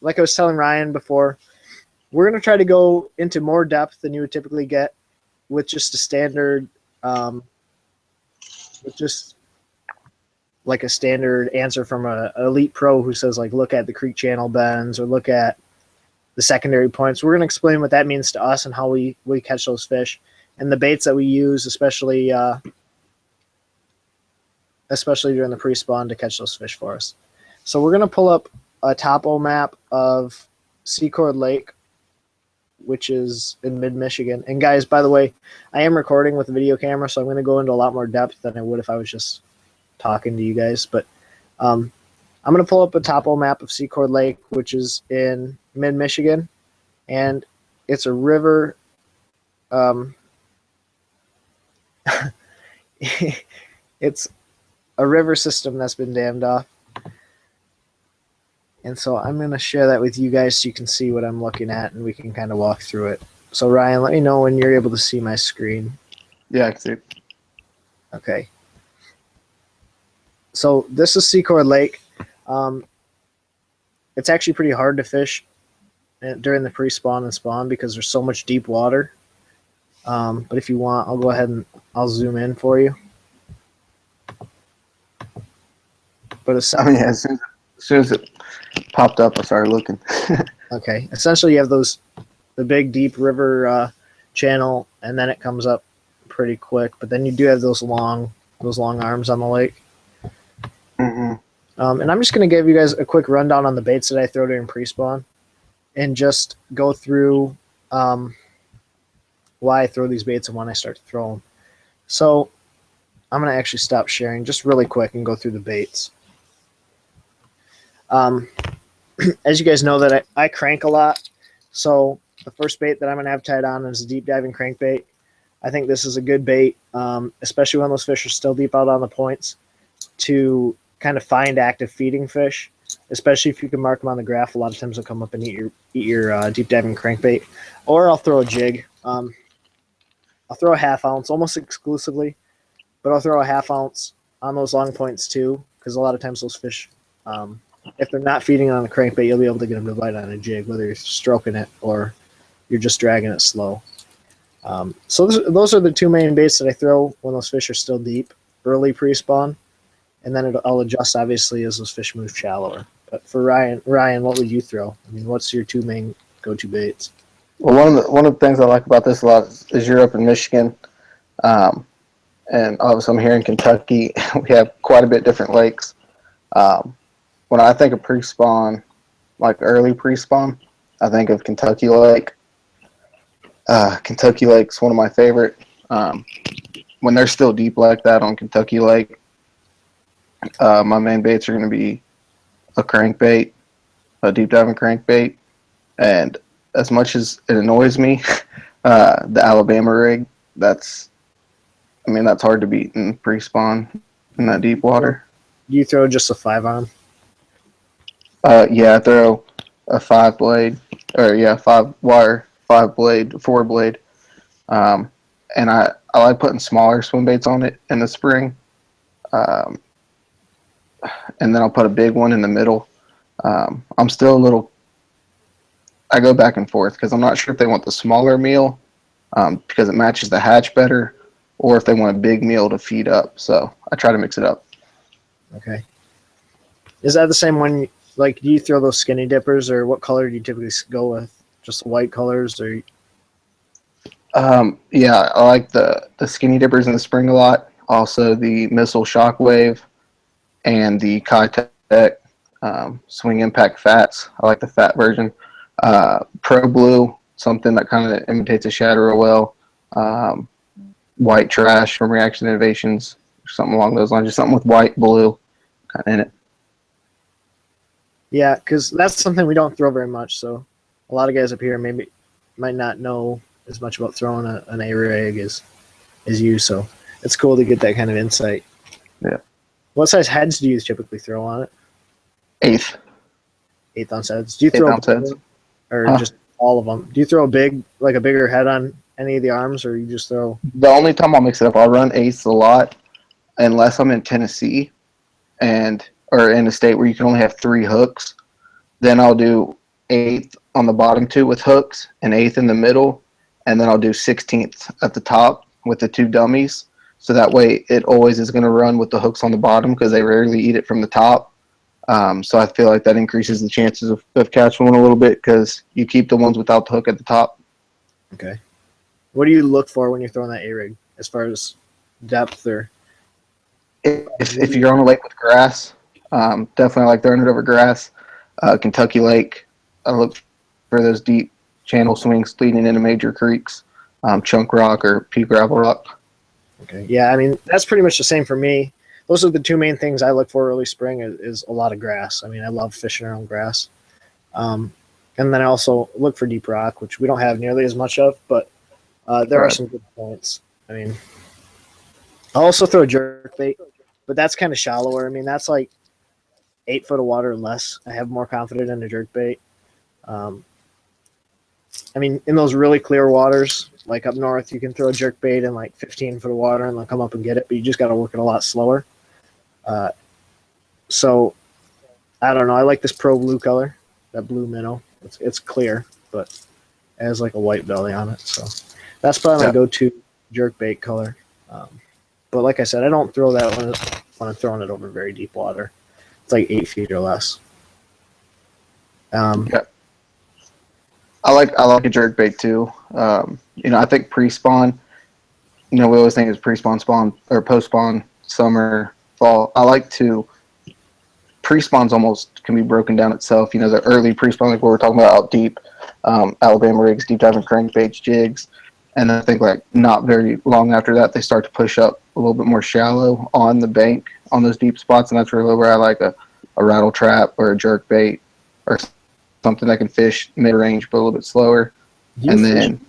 like I was telling Ryan before, we're going to try to go into more depth than you would typically get with just a standard, with just like a standard answer from an elite pro who says, like, look at the creek channel bends or look at the secondary points. We're going to explain what that means to us and how we catch those fish and the baits that we use, especially during the pre-spawn to catch those fish for us. So we're going to pull up a topo map of Secord Lake, which is in mid-Michigan. And guys, by the way, I am recording with a video camera, so I'm going to go into a lot more depth than I would if I was just talking to you guys. But I'm going to pull up a topo map of Secord Lake, which is in mid-Michigan, and it's a river. It's a river system that's been dammed off. And so I'm going to share that with you guys so you can see what I'm looking at and we can kind of walk through it. So Ryan, let me know when you're able to see my screen. Yeah, I can see it. Okay. So this is Secord Lake. It's actually pretty hard to fish during the pre-spawn and spawn because there's so much deep water. But if you want, I'll go ahead and I'll zoom in for you. But as soon as it popped up, I started looking. Okay. Essentially, you have the big deep river channel, and then it comes up pretty quick. But then you do have those long arms on the lake. Mm-hmm. And I'm just going to give you guys a quick rundown on the baits that I throw during pre-spawn, and just go through why I throw these baits and when I start to throw them. So I'm going to actually stop sharing just really quick and go through the baits. As you guys know that I crank a lot, so the first bait that I'm going to have tied on is a deep diving crankbait. I think this is a good bait, especially when those fish are still deep out on the points, to kind of find active feeding fish, especially if you can mark them on the graph. A lot of times they'll come up and eat your deep diving crankbait. Or I'll throw a jig. I'll throw a half ounce almost exclusively, but I'll throw a half ounce on those long points too, because a lot of times those fish, if they're not feeding on a crankbait, you'll be able to get them to bite on a jig, whether you're stroking it or you're just dragging it slow. So those are the two main baits that I throw when those fish are still deep, early pre-spawn, and then I'll adjust obviously as those fish move shallower. But for Ryan, what would you throw? I mean, what's your two main go-to baits? Well, one of the things I like about this a lot is you're up in Michigan, and obviously I'm here in Kentucky. We have quite a bit different lakes. When I think of pre-spawn, like early pre-spawn, I think of Kentucky Lake. Kentucky Lake's one of my favorite. When they're still deep like that on Kentucky Lake, my main baits are going to be a crankbait, a deep diving crankbait, and as much as it annoys me, the Alabama rig, that's hard to beat in pre-spawn in that deep water. Do you throw just a 5-arm? Yeah, I throw a 5-blade, or 5-wire, 4-blade. And I like putting smaller swim baits on it in the spring. And then I'll put a big one in the middle. I'm still I go back and forth because I'm not sure if they want the smaller meal because it matches the hatch better, or if they want a big meal to feed up. So I try to mix it up. Okay. Is that the same when, like, do you throw those skinny dippers, or what color do you typically go with? Just the white colors, or? Yeah, I like the skinny dippers in the spring a lot. Also the Missile Shockwave and the Kitech Swing Impact Fats. I like the fat version. Pro Blue, something that kind of imitates a shatter real well. White Trash from Reaction Innovations, or something along those lines. Just something with white, blue kind of in it. Yeah, because that's something we don't throw very much. So a lot of guys up here might not know as much about throwing an A-rig as you. So it's cool to get that kind of insight. Yeah. What size heads do you typically throw on it? 1/8. 1/8 ounce heads. Do you throw heads? Or just all of them? Do you throw a bigger head on any of the arms, or you just throw? The only time I'll mix it up, I'll run 1/8 a lot, unless I'm in Tennessee, or in a state where you can only have 3 hooks. Then I'll do eighth on the bottom two with hooks and eighth in the middle, and then I'll do 16th at the top with the two dummies. So that way it always is going to run with the hooks on the bottom because they rarely eat it from the top. So I feel like that increases the chances of catching one a little bit because you keep the ones without the hook at the top. Okay. What do you look for when you're throwing that A-rig as far as depth or? If you're on a lake with grass, definitely like throwing it over grass. Kentucky Lake, I look for those deep channel swings leading into major creeks, chunk rock or pea gravel rock. Okay. Yeah, I mean, that's pretty much the same for me. Those are the two main things I look for early spring is a lot of grass. I mean, I love fishing around grass. And then I also look for deep rock, which we don't have nearly as much of, but there are some good points. I mean, I'll also throw a jerk bait, but that's kind of shallower. I mean, that's like 8 foot of water or less. I have more confidence in a jerk bait. I mean, in those really clear waters, like up north, you can throw a jerk bait in like 15 foot of water and they'll come up and get it, but you just got to work it a lot slower. So I don't know. I like this Pro Blue color, that blue minnow. It's clear, but it has like a white belly on it. So that's probably my go-to jerk bait color. But like I said, I don't throw that when I'm throwing it over very deep water. It's like 8 feet or less. I like a jerk bait too. I think pre-spawn. We always think it's pre-spawn, spawn, or post-spawn, summer, fall. I like to. Pre-spawns almost can be broken down itself. The early pre-spawn, like what we're talking about out deep, Alabama rigs, deep diving crankbaits, jigs, and I think like not very long after that they start to push up a little bit more shallow on the bank on those deep spots, and that's really where I like a rattle trap or a jerk bait or something that can fish mid-range but a little bit slower. Do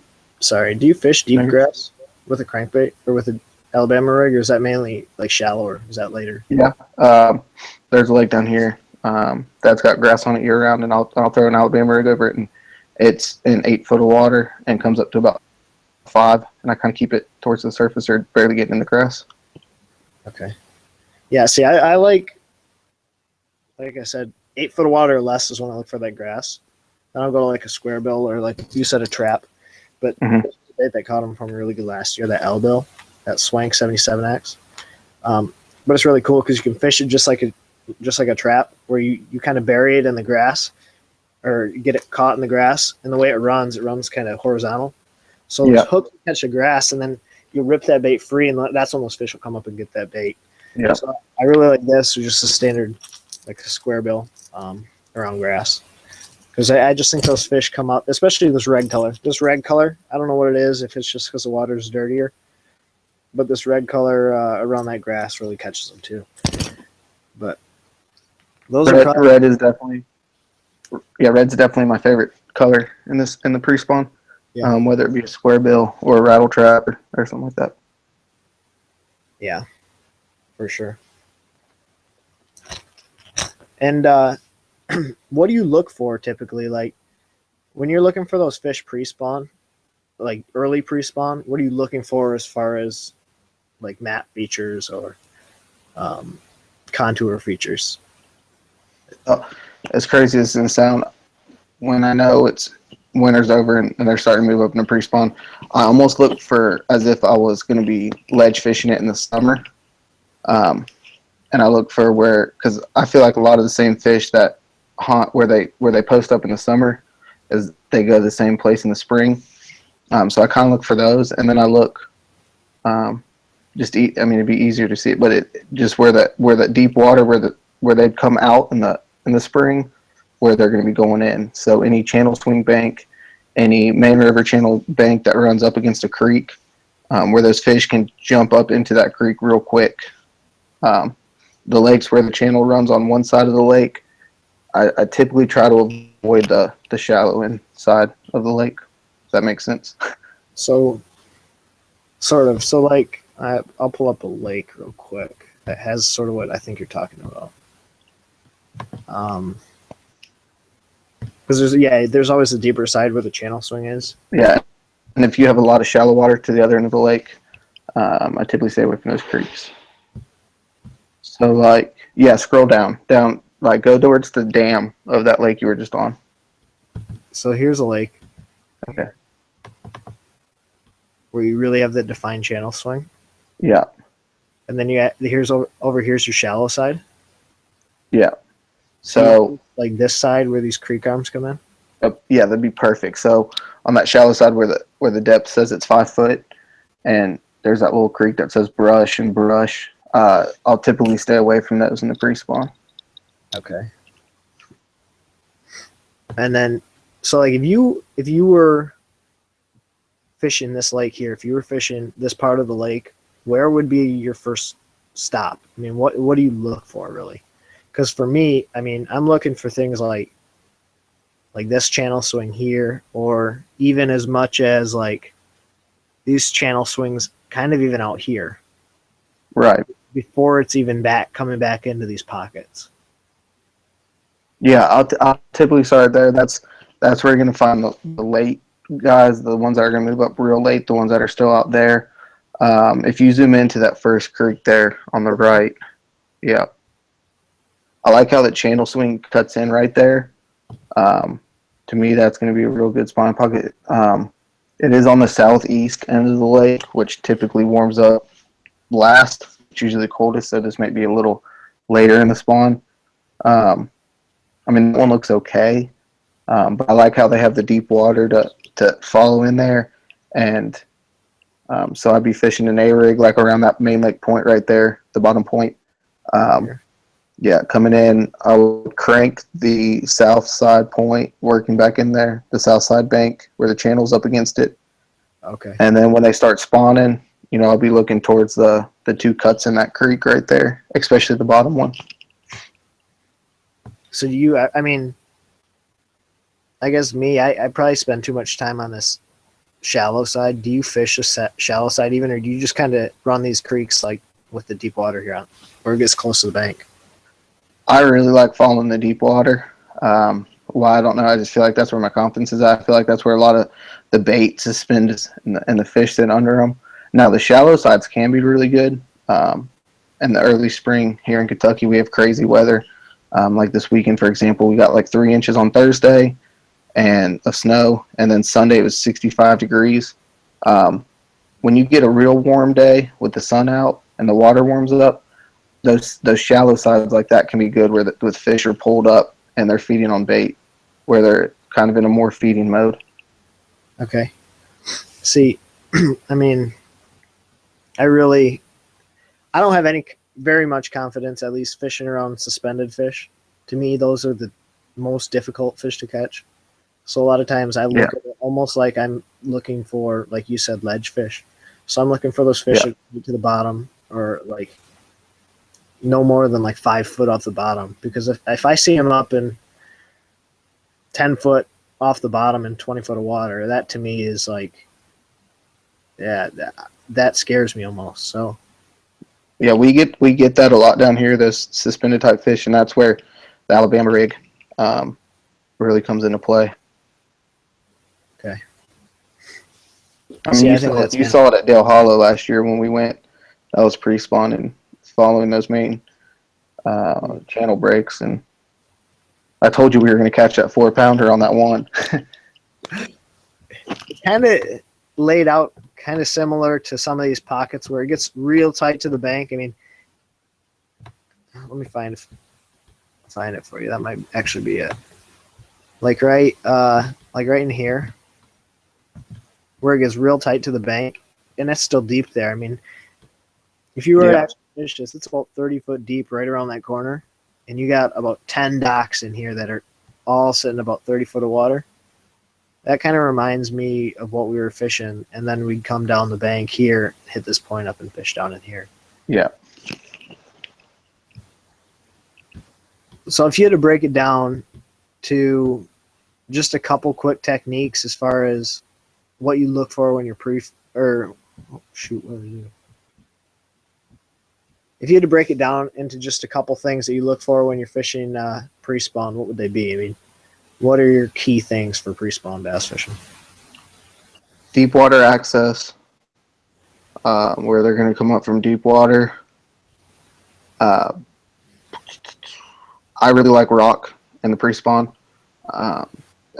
you fish deep grass with a crankbait or with an Alabama rig, or is that mainly like shallower? Is that later? Yeah, there's a lake down here that's got grass on it year round, and I'll throw an Alabama rig over it, and it's in 8 foot of water and comes up to about 5, and I kind of keep it towards the surface or barely getting in the grass. Okay. Yeah. See, I like I said, 8 foot of water or less is when I look for that grass. Then I'll go to like a square bill or like you said, a trap. But the bait that caught him from really good last year, that L bill, that Swank 77X. But it's really cool because you can fish it just like a trap, where you kind of bury it in the grass or get it caught in the grass. And the way it runs kind of horizontal. So those hooks catch the grass, and then you rip that bait free, and that's when those fish will come up and get that bait. Yeah. So I really like this, just a standard like a square bill around grass, because I just think those fish come up, especially this red color. This red color, I don't know what it is, if it's just because the water is dirtier, but this red color around that grass really catches them too. But those are probably... red is definitely red's definitely my favorite color in the pre-spawn. Yeah. Whether it be a square bill or a rattle trap or something like that. Yeah, for sure. And what do you look for typically? Like when you're looking for those fish pre-spawn, like early pre-spawn, what are you looking for as far as like map features or contour features? As crazy as it can sound, when I know it's winter's over and they're starting to move up in the pre-spawn, I almost look for as if I was going to be ledge fishing it in the summer. And I look for because I feel like a lot of the same fish that haunt where they post up in the summer is they go to the same place in the spring. So I kind of look for those, and then I look it'd be easier to see it, but it just where that deep water where they'd come out in the spring, where they're going to be going in. So any channel swing bank, any main river channel bank that runs up against a creek, where those fish can jump up into that creek real quick. The lakes where the channel runs on one side of the lake, I typically try to avoid the shallow end side of the lake. Does that make sense? So, sort of. So, like, I'll pull up a lake real quick that has sort of what I think you're talking about. Because there's always the deeper side where the channel swing is. Yeah, and if you have a lot of shallow water to the other end of the lake, I typically stay away from those creeks. So, scroll down, like go towards the dam of that lake you were just on. So here's a lake Okay. where you really have the defined channel swing. Yeah. And then here's over here's your shallow side. Yeah. So So like this side where these creek arms come in. yeah, that'd be perfect. So on that shallow side where the depth says it's 5 foot, and there's that little creek that says brush and brush. I'll typically stay away from those in the pre-spawn. Okay. And then, so like if you were fishing this lake here, if you were fishing this part of the lake, where would be your first stop? I mean, what do you look for really? Because for me, I mean, I'm looking for things like this channel swing here, or even as much as like these channel swings kind of even out here. Right. Before it's even coming back into these pockets. Yeah, I'll typically start there. That's where you're going to find the late guys, the ones that are going to move up real late, the ones that are still out there. If you zoom into that first creek there on the right, yeah. I like how the channel swing cuts in right there. To me, that's going to be a real good spawn pocket. It is on the southeast end of the lake, which typically warms up last. It's usually the coldest, so this might be a little later in the spawn. I mean, that one looks okay, but I like how they have the deep water to follow in there. And so I'd be fishing an A-rig like around that main lake point right there, the bottom point. Yeah, coming in, I would crank the south side point, working back in there, the south side bank where the channel's up against it. Okay. And then when they start spawning, I'll be looking towards the two cuts in that creek right there, especially the bottom one. So I mean, I guess I probably spend too much time on this shallow side. Do you fish a shallow side even, or do you just kind of run these creeks like with the deep water here on, or it gets close to the bank? I really like following the deep water. Why, I don't know. I just feel like that's where my confidence is at. I feel like that's where a lot of the bait suspends and the fish sit under them. Now, the shallow sides can be really good. In the early spring here in Kentucky, we have crazy weather. Like this weekend, for example, we got like 3 inches on Thursday and of snow, and then Sunday it was 65 degrees. When you get a real warm day with the sun out and the water warms up, those shallow sides like that can be good where the fish are pulled up and they're feeding on bait, where they're kind of in a more feeding mode. Okay. See, I mean, I don't have very much confidence, at least fishing around suspended fish. To me, those are the most difficult fish to catch. So a lot of times I look at it almost like I'm looking for, like you said, ledge fish. So I'm looking for those fish to the bottom, or like no more than like 5 foot off the bottom. Because if I see them up in 10 foot off the bottom and 20 foot of water, that to me is like, yeah, that scares me almost. So yeah, we get that a lot down here, those suspended type fish, and that's where the Alabama rig really comes into play. Okay. I mean, you saw it at Dale Hollow last year when we went. That was pre-spawn and following those main channel breaks, and I told you we were going to catch that 4-pounder on that one. Kind of laid out kind of similar to some of these pockets where it gets real tight to the bank. I mean, let me find it for you. That might actually be it. Like right in here, where it gets real tight to the bank, and it's still deep there. I mean, if you were to actually fish this, it's about 30 foot deep right around that corner, and you got about 10 docks in here that are all sitting about 30 foot of water. That kind of reminds me of what we were fishing, and then we'd come down the bank here, hit this point up, and fish down in here. Yeah. So if you had to break it down to just a couple quick techniques as far as what you look for when you're if you had to break it down into just a couple things that you look for when you're fishing pre-spawn, what would they be? I mean, what are your key things for pre-spawn bass fishing? Deep water access, where they're going to come up from deep water. I really like rock in the pre-spawn.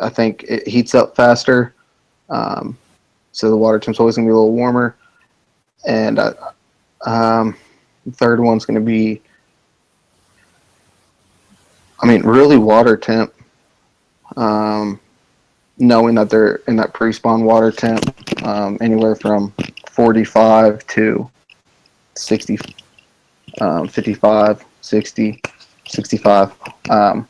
I think it heats up faster. So the water temp's always going to be a little warmer. And the third one's going to be, really water temp. Knowing that they're in that pre-spawn water temp, anywhere from 45 to 60, 55, 60, 65. And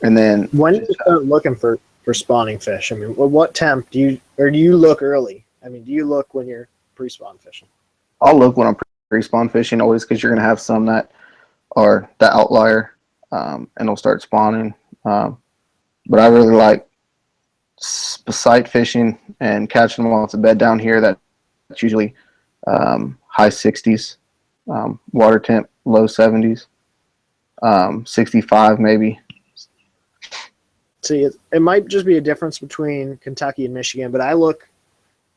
then when do you start looking for spawning fish? I mean, what temp do you look early? I mean, do you look when you're pre-spawn fishing? I'll look when I'm pre-spawn fishing, always, because you're going to have some that are the outlier, and they'll start spawning. But I really like sight fishing and catching them while it's a bed down here. That's usually high 60s, water temp, low 70s, 65 maybe. See, it might just be a difference between Kentucky and Michigan, but I look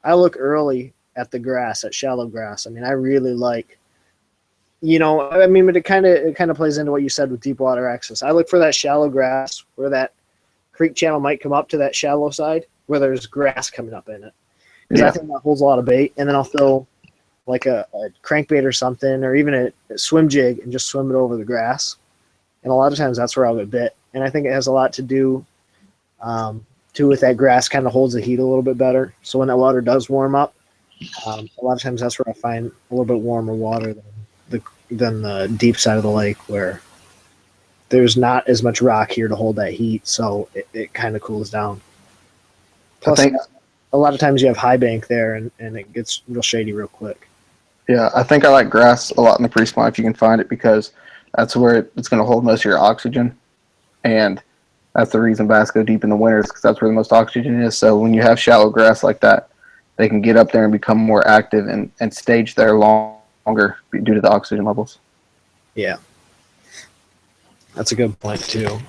early at the grass, at shallow grass. I mean, I really like, but it kind of plays into what you said with deep water access. I look for that shallow grass where that creek channel might come up to that shallow side where there's grass coming up in it. Because I think that holds a lot of bait, and then I'll throw like a crankbait or something, or even a swim jig, and just swim it over the grass. And a lot of times that's where I'll get bit. And I think it has a lot to do too with that grass kind of holds the heat a little bit better. So when that water does warm up, a lot of times that's where I find a little bit warmer water than the deep side of the lake, where there's not as much rock here to hold that heat, so it kind of cools down. Plus, a lot of times you have high bank there, and it gets real shady real quick. Yeah, I think I like grass a lot in the pre-spawn if you can find it, because that's where it's going to hold most of your oxygen, and that's the reason bass go deep in the winters, because that's where the most oxygen is. So when you have shallow grass like that, they can get up there and become more active and stage there longer due to the oxygen levels. Yeah. That's a good point, too.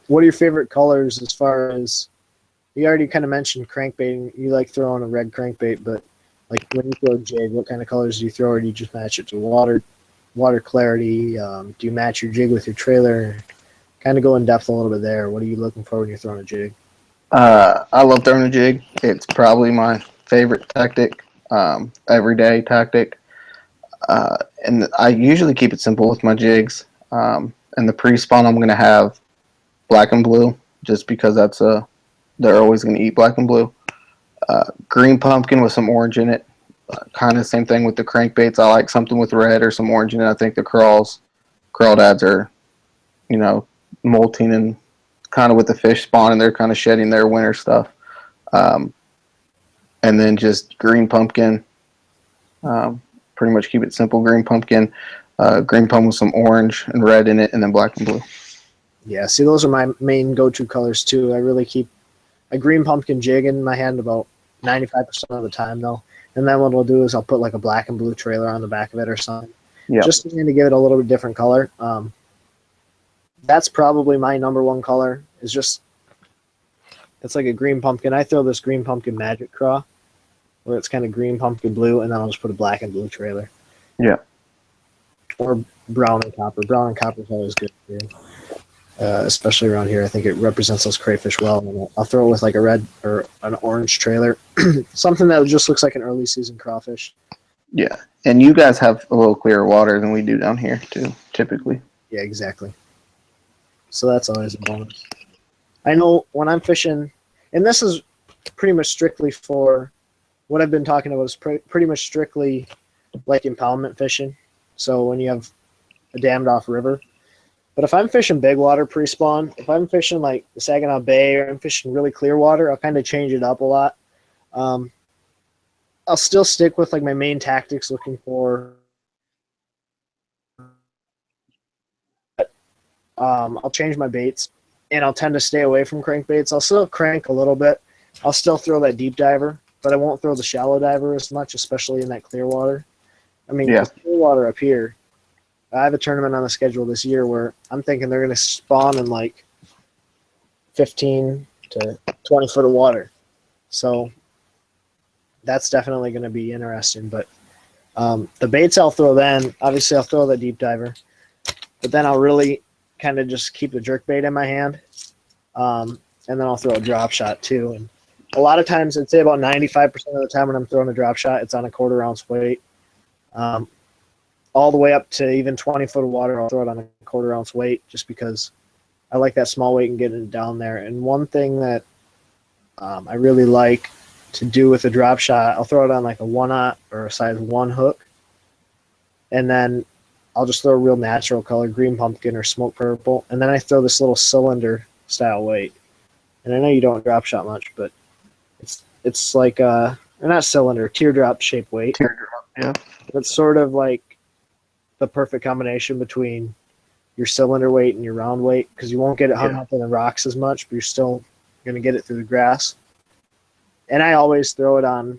What are your favorite colors as far as – you already kind of mentioned crankbaiting. You like throwing a red crankbait, but like when you throw a jig, what kind of colors do you throw, or do you just match it to water clarity? Do you match your jig with your trailer? Kind of go in depth a little bit there. What are you looking for when you're throwing a jig? I love throwing a jig. It's probably my favorite tactic, everyday tactic. And I usually keep it simple with my jigs. In the pre-spawn, I'm going to have black and blue, just because they're always going to eat black and blue. Green pumpkin with some orange in it. Kind of same thing with the crankbaits. I like something with red or some orange in it. I think the crawdads are, molting and kind of with the fish spawning, they're kind of shedding their winter stuff. And then just green pumpkin. Pretty much keep it simple. Green pumpkin with some orange and red in it, and then black and blue. Yeah, see, those are my main go-to colors too. I really keep a green pumpkin jig in my hand about 95% of the time, though. And then what I'll do is I'll put like a black and blue trailer on the back of it or something, just to give it a little bit different color. That's probably my number one color. It's like a green pumpkin. I throw this green pumpkin magic craw, where it's kind of green pumpkin blue, and then I'll just put a black and blue trailer. Yeah. Or brown and copper. Brown and copper is always good too. Especially around here. I think it represents those crayfish well. And I'll throw it with like a red or an orange trailer. Something that just looks like an early season crawfish. Yeah. And you guys have a little clearer water than we do down here too, typically. Yeah, exactly. So that's always a bonus. I know when I'm fishing, and this is pretty much strictly for what I've been talking about, is pretty much strictly like impoundment fishing. So when you have a dammed off river. But if I'm fishing big water pre-spawn, if I'm fishing like the Saginaw Bay or I'm fishing really clear water, I'll kind of change it up a lot. I'll still stick with like my main tactics, looking for I'll change my baits, and I'll tend to stay away from crankbaits. I'll still crank a little bit. I'll still throw that deep diver, but I won't throw the shallow diver as much, especially in that clear water. I mean, clear water up here, I have a tournament on the schedule this year where I'm thinking they're going to spawn in like 15 to 20 foot of water. So that's definitely going to be interesting. But the baits I'll throw then, obviously I'll throw the deep diver, but then I'll really kind of just keep the jerk bait in my hand, And then I'll throw a drop shot too. And a lot of times, I'd say about 95% of the time when I'm throwing a drop shot, it's on a 1/4 ounce weight. All the way up to even 20 foot of water, I'll throw it on a 1/4 ounce weight just because I like that small weight and getting it down there. And one thing that I really like to do with a drop shot, I'll throw it on like a 1/0 or a size 1 hook. And then I'll just throw a real natural color, green pumpkin or smoke purple. And then I throw this little cylinder style weight. And I know you don't drop shot much, but it's like or not cylinder, teardrop shaped weight. Teardrop, yeah. It's sort of like the perfect combination between your cylinder weight and your round weight, because you won't get it hung up in the rocks as much, but you're still going to get it through the grass. And I always throw it on.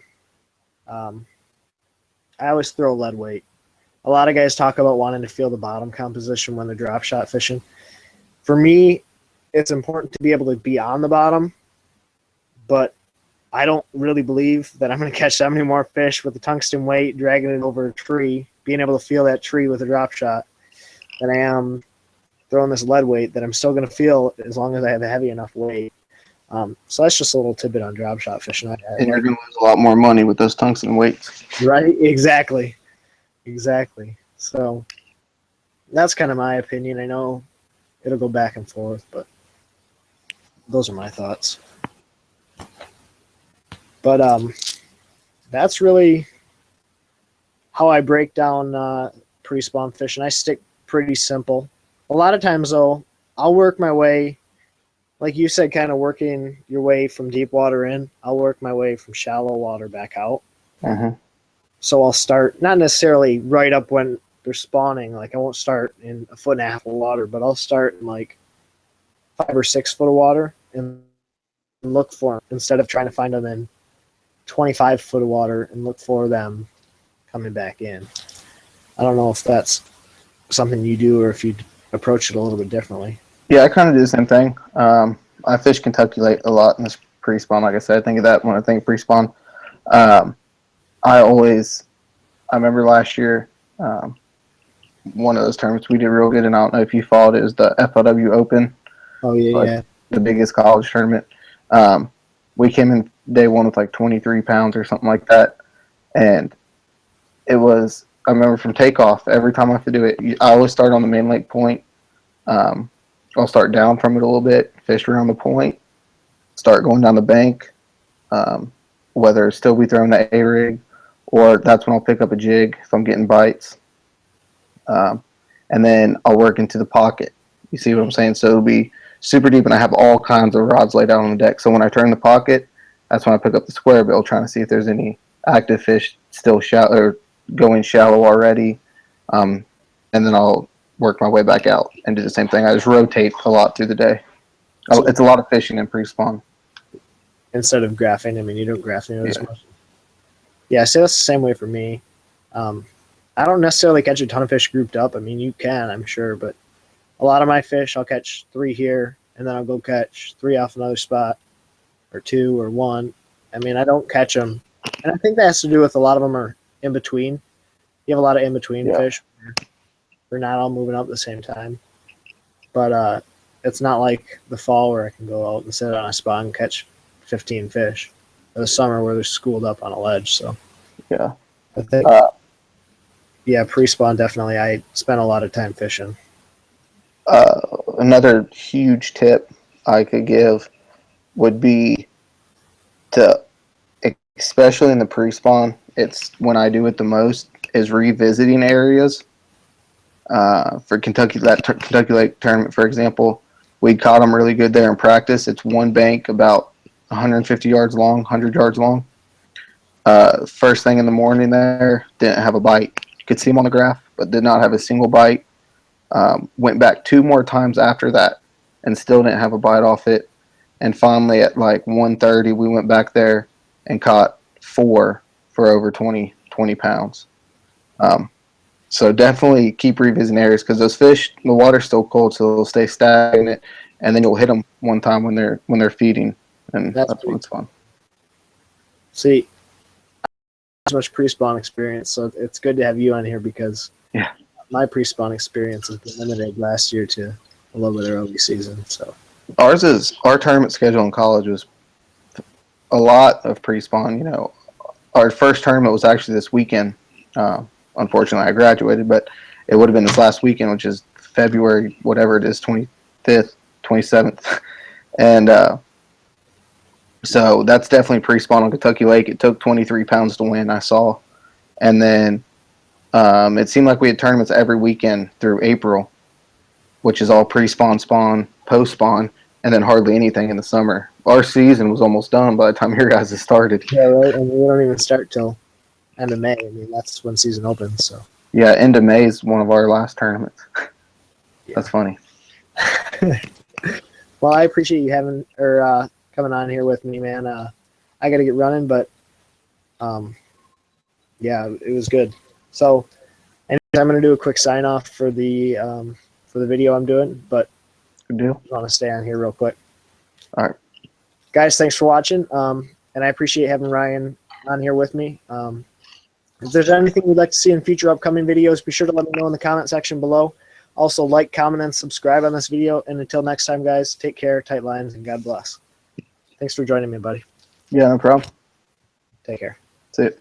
I always throw lead weight. A lot of guys talk about wanting to feel the bottom composition when they're drop shot fishing. For me, it's important to be able to be on the bottom, but I don't really believe that I'm going to catch that many more fish with the tungsten weight, dragging it over a tree, being able to feel that tree with a drop shot, than I am throwing this lead weight that I'm still going to feel as long as I have a heavy enough weight. So that's just a little tidbit on drop shot fishing. And you're going to lose a lot more money with those tungsten weights. Right? Exactly. So that's kind of my opinion. I know it'll go back and forth, but those are my thoughts. But that's really how I break down pre-spawn fishing. I stick pretty simple. A lot of times, though, I'll work my way, like you said, kind of working your way from deep water in. I'll work my way from shallow water back out. Mm-hmm. So I'll start, not necessarily right up when they're spawning. Like I won't start in 1.5 foot of water, but I'll start in like 5 or 6 foot of water and look for them instead of trying to find them in 25 foot of water and look for them coming back in. I don't know if that's something you do or if you approach it a little bit differently. Yeah, I kind of do the same thing. I fish Kentucky Lake a lot in this pre-spawn. Like I said, I think of that when I think pre-spawn. I remember last year, one of those tournaments we did real good, and I don't know if you followed it, was the FLW Open. Oh, yeah. The biggest college tournament. We came in day one with like 23 pounds or something like that. And it was, I remember from takeoff, every time I have to do it, I always start on the main lake point. I'll start down from it a little bit, fish around the point, start going down the bank, whether it's still be throwing the A-rig, or that's when I'll pick up a jig if I'm getting bites. And then I'll work into the pocket. You see what I'm saying? So it'll be super deep, and I have all kinds of rods laid out on the deck. So when I turn the pocket, that's when I pick up the square bill, trying to see if there's any active fish still shallow or going shallow already. And then I'll work my way back out and do the same thing. I just rotate a lot through the day. It's a lot of fishing in pre-spawn. Instead of graphing, I mean, you don't graph as much. Yeah, so that's the same way for me. I don't necessarily catch a ton of fish grouped up. I mean, you can, I'm sure, but a lot of my fish, I'll catch 3 here, and then I'll go catch 3 off another spot, or 2 or 1. I mean, I don't catch them. And I think that has to do with a lot of them are in between. You have a lot of in-between fish. They're not all moving up at the same time. But it's not like the fall where I can go out and sit on a spot and catch 15 fish. Or the summer where they're schooled up on a ledge. So yeah, I think pre-spawn definitely. I spent a lot of time fishing. Another huge tip I could give would be to, especially in the pre-spawn, it's when I do it the most, is revisiting areas. For Kentucky Lake tournament, for example, we caught them really good there in practice. It's one bank about 150 yards long, 100 yards long. First thing in the morning there, didn't have a bite. You could see them on the graph, but did not have a single bite. Went back 2 more times after that and still didn't have a bite off it. And finally at like 1:30, we went back there and caught 4 for over 20 pounds. So definitely keep revisiting areas, because those fish, the water's still cold, so they'll stay stagnant, and then you'll hit them one time when they're feeding, and that's when it's fun. See, so much pre-spawn experience, so it's good to have you on here, because my pre-spawn experience has been limited last year to a little bit of early season. So Our tournament schedule in college was a lot of pre-spawn. You know, our first tournament was actually this weekend. Unfortunately, I graduated, but it would have been this last weekend, which is February, whatever it is, 25th, 27th. And so that's definitely pre-spawn on Kentucky Lake. It took 23 pounds to win, I saw. And then it seemed like we had tournaments every weekend through April, which is all pre-spawn, spawn, post-spawn, and then hardly anything in the summer. Our season was almost done by the time your guys' started. Yeah, right. And we don't even start till end of May. I mean, that's when season opens. So Yeah, end of May is one of our last tournaments. Yeah. That's funny. Well, I appreciate you having or coming on here with me, man. I got to get running, but yeah, it was good. So, anyways, I'm going to do a quick sign off for the video I'm doing, but Good deal. I want to stay on here real quick. All right. Guys, thanks for watching, and I appreciate having Ryan on here with me. If there's anything you'd like to see in future upcoming videos, be sure to let me know in the comment section below. Also, like, comment, and subscribe on this video. And until next time, guys, take care, tight lines, and God bless. Thanks for joining me, buddy. Yeah, no problem. Take care. That's it.